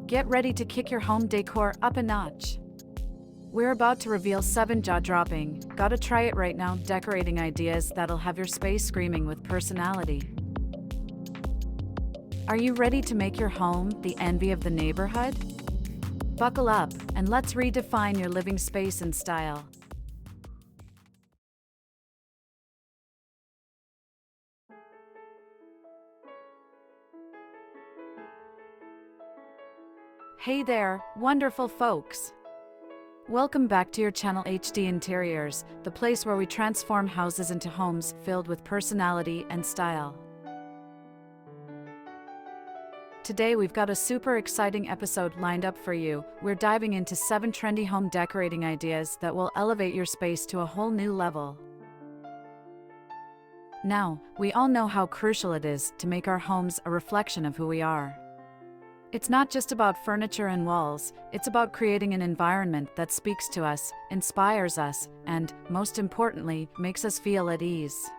Get ready to kick your home decor up a notch. We're about to reveal 7 jaw-dropping, gotta try it right now decorating ideas that'll have your space screaming with personality. Are you ready to make your home the envy of the neighborhood? Buckle up, and let's redefine your living space and style. Hey there, wonderful folks! Welcome back to your channel HD Interiors, the place where we transform houses into homes filled with personality and style. Today we've got a super exciting episode lined up for you. We're diving into 7 trendy home decorating ideas that will elevate your space to a whole new level. Now, we all know how crucial it is to make our homes a reflection of who we are. It's not just about furniture and walls, it's about creating an environment that speaks to us, inspires us, and, most importantly, makes us feel at ease.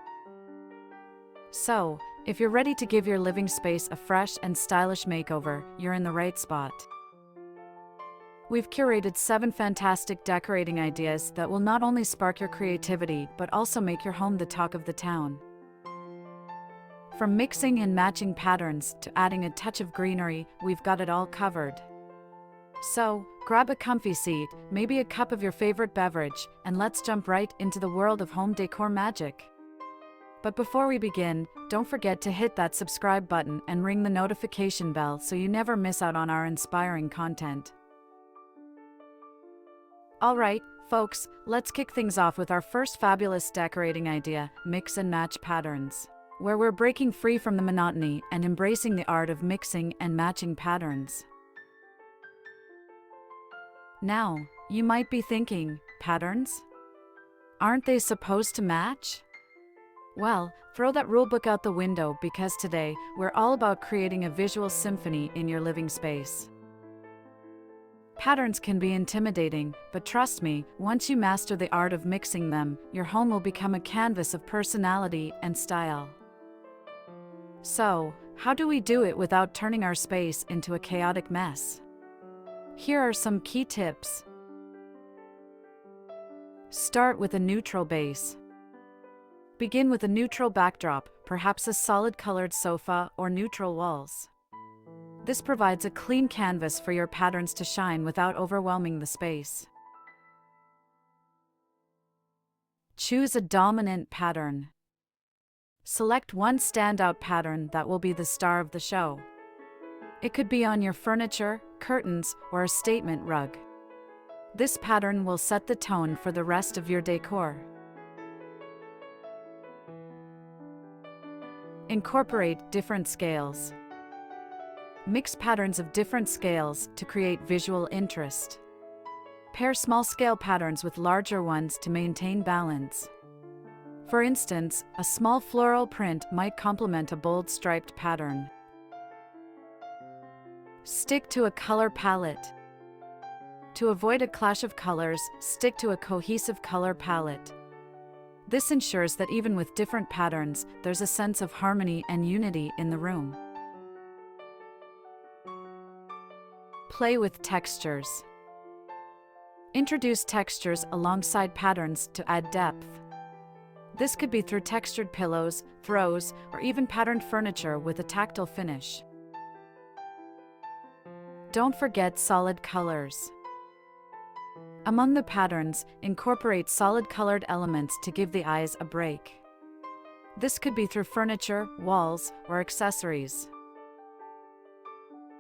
So, if you're ready to give your living space a fresh and stylish makeover, you're in the right spot. We've curated 7 fantastic decorating ideas that will not only spark your creativity but also make your home the talk of the town. From mixing and matching patterns to adding a touch of greenery, we've got it all covered. So, grab a comfy seat, maybe a cup of your favorite beverage, and let's jump right into the world of home decor magic. But before we begin, don't forget to hit that subscribe button and ring the notification bell so you never miss out on our inspiring content. Alright, folks, let's kick things off with our first fabulous decorating idea, mix and match patterns, where we're breaking free from the monotony and embracing the art of mixing and matching patterns. Now, you might be thinking, patterns? Aren't they supposed to match? Well, throw that rulebook out the window because today, we're all about creating a visual symphony in your living space. Patterns can be intimidating, but trust me, once you master the art of mixing them, your home will become a canvas of personality and style. So, how do we do it without turning our space into a chaotic mess? Here are some key tips. Start with a neutral base. Begin with a neutral backdrop, perhaps a solid-colored sofa or neutral walls. This provides a clean canvas for your patterns to shine without overwhelming the space. Choose a dominant pattern. Select one standout pattern that will be the star of the show. It could be on your furniture, curtains, or a statement rug. This pattern will set the tone for the rest of your decor. Incorporate different scales. Mix patterns of different scales to create visual interest. Pair small-scale patterns with larger ones to maintain balance. For instance, a small floral print might complement a bold striped pattern. Stick to a color palette. To avoid a clash of colors, stick to a cohesive color palette. This ensures that even with different patterns, there's a sense of harmony and unity in the room. Play with textures. Introduce textures alongside patterns to add depth. This could be through textured pillows, throws, or even patterned furniture with a tactile finish. Don't forget solid colors. Among the patterns, incorporate solid-colored elements to give the eyes a break. This could be through furniture, walls, or accessories.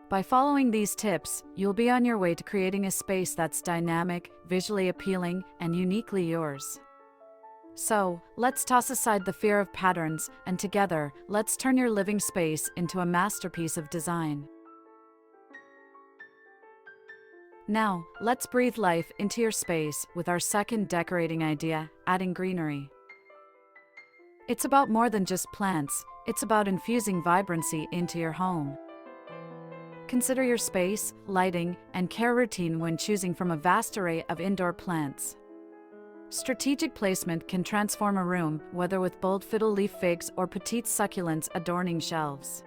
By following these tips, you'll be on your way to creating a space that's dynamic, visually appealing, and uniquely yours. So, let's toss aside the fear of patterns, and together, let's turn your living space into a masterpiece of design. Now, let's breathe life into your space with our second decorating idea, adding greenery. It's about more than just plants, it's about infusing vibrancy into your home. Consider your space, lighting, and care routine when choosing from a vast array of indoor plants. Strategic placement can transform a room, whether with bold fiddle leaf figs or petite succulents adorning shelves.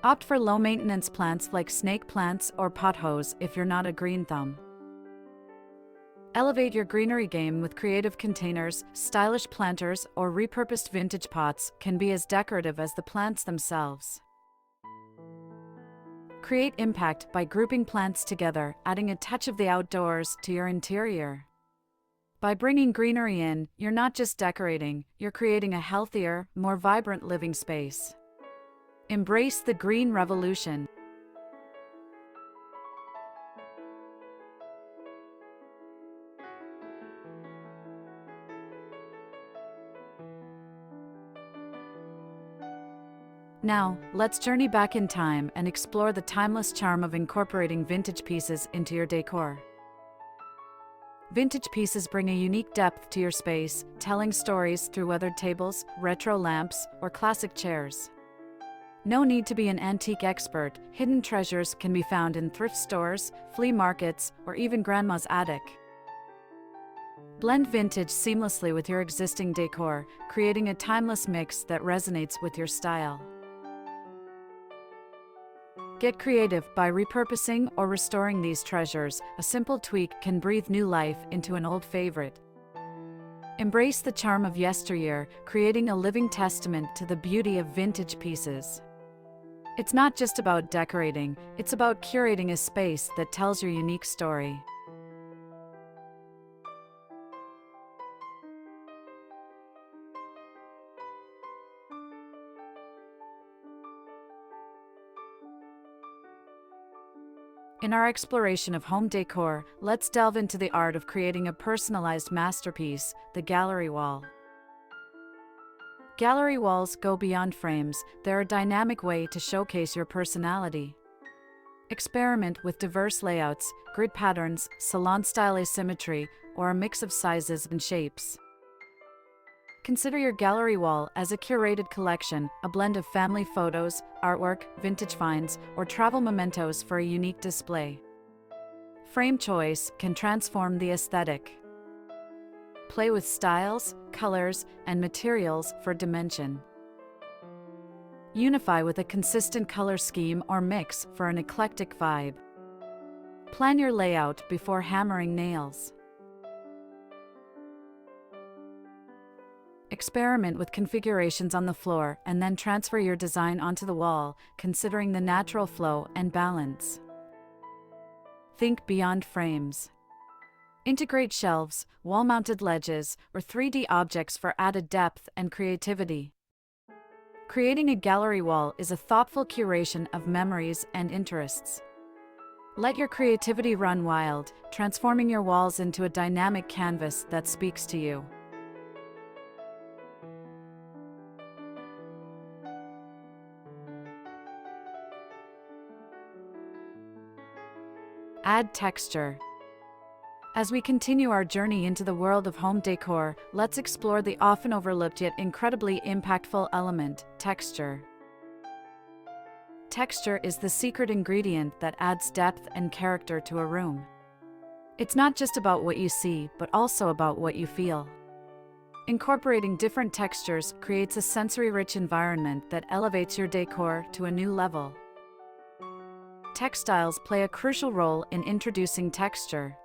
Opt for low-maintenance plants like snake plants or pothos if you're not a green thumb. Elevate your greenery game with creative containers. Stylish planters or repurposed vintage pots can be as decorative as the plants themselves. Create impact by grouping plants together, adding a touch of the outdoors to your interior. By bringing greenery in, you're not just decorating, you're creating a healthier, more vibrant living space. Embrace the green revolution. Now, let's journey back in time and explore the timeless charm of incorporating vintage pieces into your decor. Vintage pieces bring a unique depth to your space, telling stories through weathered tables, retro lamps, or classic chairs. No need to be an antique expert, hidden treasures can be found in thrift stores, flea markets, or even grandma's attic. Blend vintage seamlessly with your existing decor, creating a timeless mix that resonates with your style. Get creative by repurposing or restoring these treasures. A simple tweak can breathe new life into an old favorite. Embrace the charm of yesteryear, creating a living testament to the beauty of vintage pieces. It's not just about decorating, it's about curating a space that tells your unique story. In our exploration of home decor, let's delve into the art of creating a personalized masterpiece, the gallery wall. Gallery walls go beyond frames, they're a dynamic way to showcase your personality. Experiment with diverse layouts, grid patterns, salon-style asymmetry, or a mix of sizes and shapes. Consider your gallery wall as a curated collection, a blend of family photos, artwork, vintage finds, or travel mementos for a unique display. Frame choice can transform the aesthetic. Play with styles, colors, and materials for dimension. Unify with a consistent color scheme or mix for an eclectic vibe. Plan your layout before hammering nails. Experiment with configurations on the floor and then transfer your design onto the wall, considering the natural flow and balance. Think beyond frames. Integrate shelves, wall-mounted ledges, or 3D objects for added depth and creativity. Creating a gallery wall is a thoughtful curation of memories and interests. Let your creativity run wild, transforming your walls into a dynamic canvas that speaks to you. Add texture. As we continue our journey into the world of home decor, let's explore the often overlooked yet incredibly impactful element, texture. Texture is the secret ingredient that adds depth and character to a room. It's not just about what you see, but also about what you feel. Incorporating different textures creates a sensory-rich environment that elevates your decor to a new level. Textiles play a crucial role in introducing texture.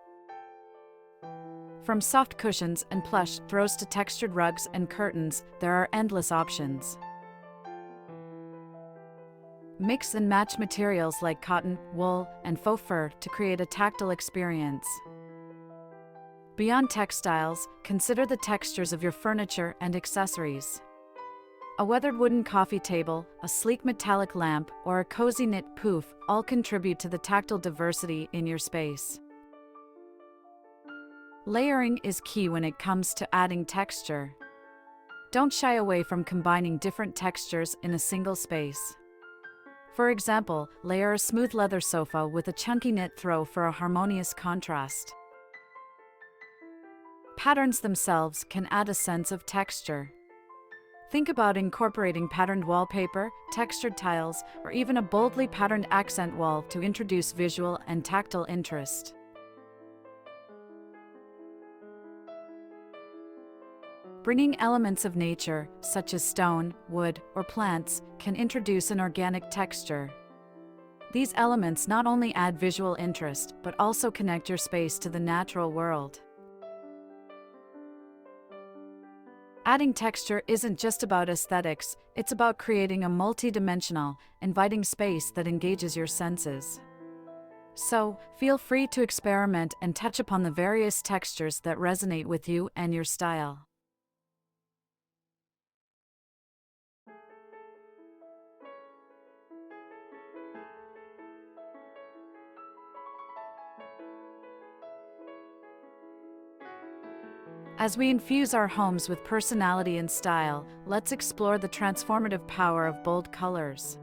From soft cushions and plush throws to textured rugs and curtains, there are endless options. Mix and match materials like cotton, wool, and faux fur to create a tactile experience. Beyond textiles, consider the textures of your furniture and accessories. A weathered wooden coffee table, a sleek metallic lamp, or a cozy knit poof all contribute to the tactile diversity in your space. Layering is key when it comes to adding texture. Don't shy away from combining different textures in a single space. For example, layer a smooth leather sofa with a chunky knit throw for a harmonious contrast. Patterns themselves can add a sense of texture. Think about incorporating patterned wallpaper, textured tiles, or even a boldly patterned accent wall to introduce visual and tactile interest. Bringing elements of nature, such as stone, wood, or plants, can introduce an organic texture. These elements not only add visual interest, but also connect your space to the natural world. Adding texture isn't just about aesthetics, it's about creating a multi-dimensional, inviting space that engages your senses. So, feel free to experiment and touch upon the various textures that resonate with you and your style. As we infuse our homes with personality and style, let's explore the transformative power of bold colors.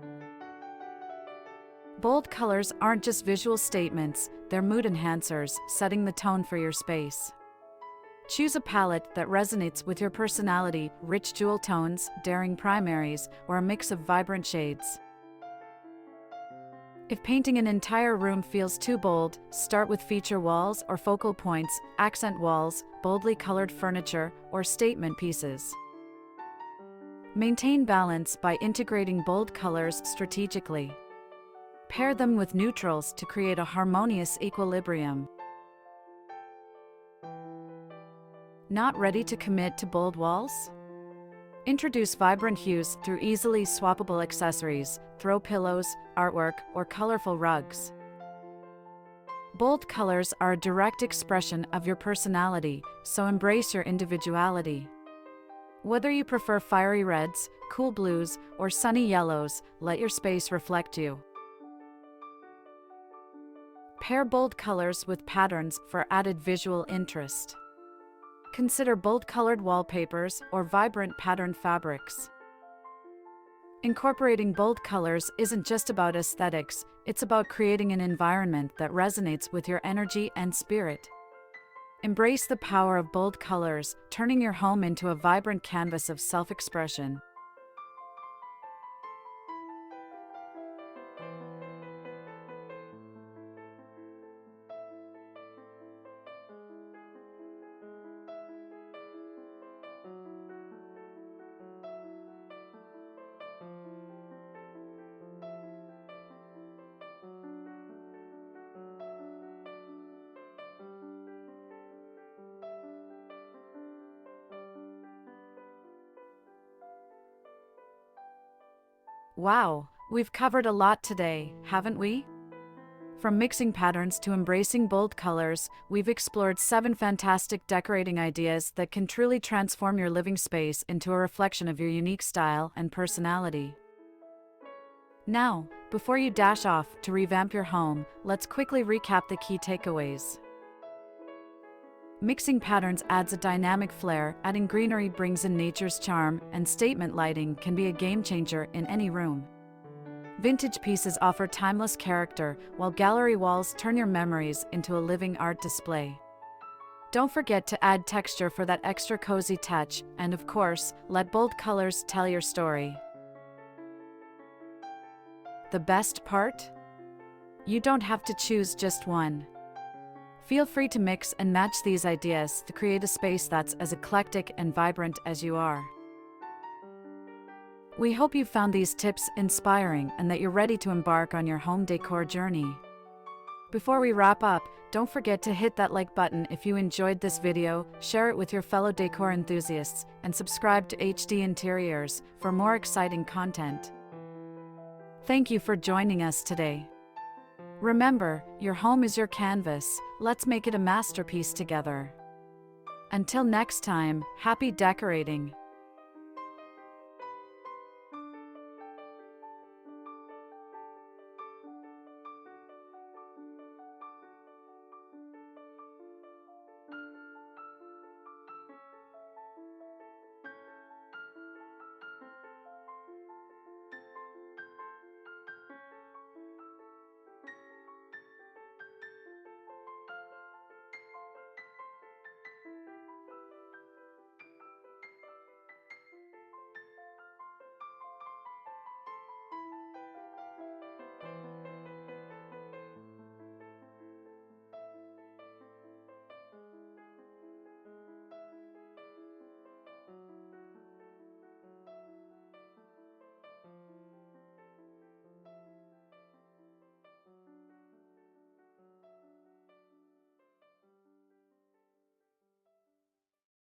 Bold colors aren't just visual statements, they're mood enhancers, setting the tone for your space. Choose a palette that resonates with your personality: rich jewel tones, daring primaries, or a mix of vibrant shades. If painting an entire room feels too bold, start with feature walls or focal points, accent walls, boldly colored furniture, or statement pieces. Maintain balance by integrating bold colors strategically. Pair them with neutrals to create a harmonious equilibrium. Not ready to commit to bold walls? Introduce vibrant hues through easily swappable accessories, throw pillows, artwork, or colorful rugs. Bold colors are a direct expression of your personality, so embrace your individuality. Whether you prefer fiery reds, cool blues, or sunny yellows, let your space reflect you. Pair bold colors with patterns for added visual interest. Consider bold-colored wallpapers or vibrant patterned fabrics. Incorporating bold colors isn't just about aesthetics, it's about creating an environment that resonates with your energy and spirit. Embrace the power of bold colors, turning your home into a vibrant canvas of self-expression. Wow, we've covered a lot today, haven't we? From mixing patterns to embracing bold colors, we've explored 7 fantastic decorating ideas that can truly transform your living space into a reflection of your unique style and personality. Now, before you dash off to revamp your home, let's quickly recap the key takeaways. Mixing patterns adds a dynamic flair, adding greenery brings in nature's charm, and statement lighting can be a game-changer in any room. Vintage pieces offer timeless character, while gallery walls turn your memories into a living art display. Don't forget to add texture for that extra cozy touch, and of course, let bold colors tell your story. The best part? You don't have to choose just one. Feel free to mix and match these ideas to create a space that's as eclectic and vibrant as you are. We hope you found these tips inspiring and that you're ready to embark on your home decor journey. Before we wrap up, don't forget to hit that like button if you enjoyed this video, share it with your fellow decor enthusiasts, and subscribe to HD Interiors for more exciting content. Thank you for joining us today. Remember, your home is your canvas, let's make it a masterpiece together. Until next time, happy decorating!